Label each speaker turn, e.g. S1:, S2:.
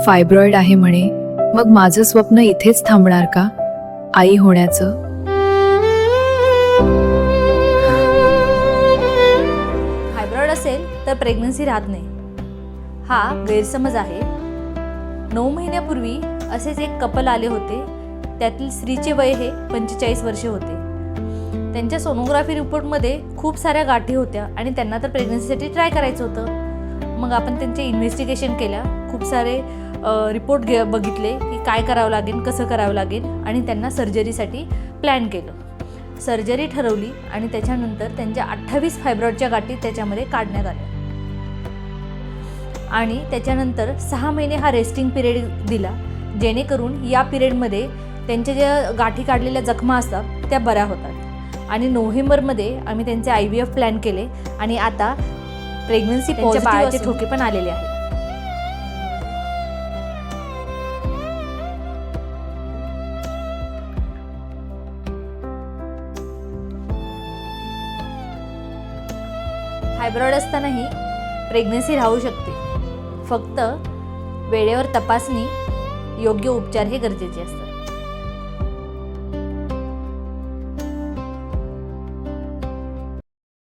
S1: Fibroid आहे म्हणे, मग माझं स्वप्न इथेच थांबणार का, आई होण्याचं?
S2: फायब्रॉइड असेल तर प्रेग्नन्सी राहत नाही, हा गैरसमज आहे. 9 महिन्यापूर्वी असेच एक कपल आले होते. त्यातील स्त्रीचे वय हे 45 वर्षे होते. त्यांच्या सोनोग्राफी रिपोर्टमध्ये खूप साऱ्या गाठी होत्या आणि त्यांना तर प्रेग्नन्सीसाठी ट्राय करायचं होतं. मग आपण त्यांचे इन्व्हेस्टिगेशन केल्या, खूप सारे रिपोर्ट बघितले की काय करावं लागेल, कसं करावं लागेल, आणि त्यांना सर्जरीसाठी प्लॅन केलं. सर्जरी ठरवली आणि त्याच्यानंतर त्यांच्या 28 फायब्रॉइडच्या गाठी त्याच्यामध्ये काढण्यात आल्या. आणि त्याच्यानंतर 6 महिने हा रेस्टिंग पिरियड दिला, जेणेकरून या पिरियडमध्ये त्यांच्या ज्या गाठी काढलेल्या जखमा असतात त्या बऱ्या होतात. आणि नोव्हेंबरमध्ये आम्ही त्यांचे IVF प्लॅन केले आणि आता प्रेग्नन्सी पॉझिटिव्ह बाळाचे ठोके पण आलेले आहेत. फायब्रॉइड असतानाही प्रेग्नन्सी राहू शकते. फक्त वेळेवर तपासणी, योग्य उपचार हे गरजेचे असतात.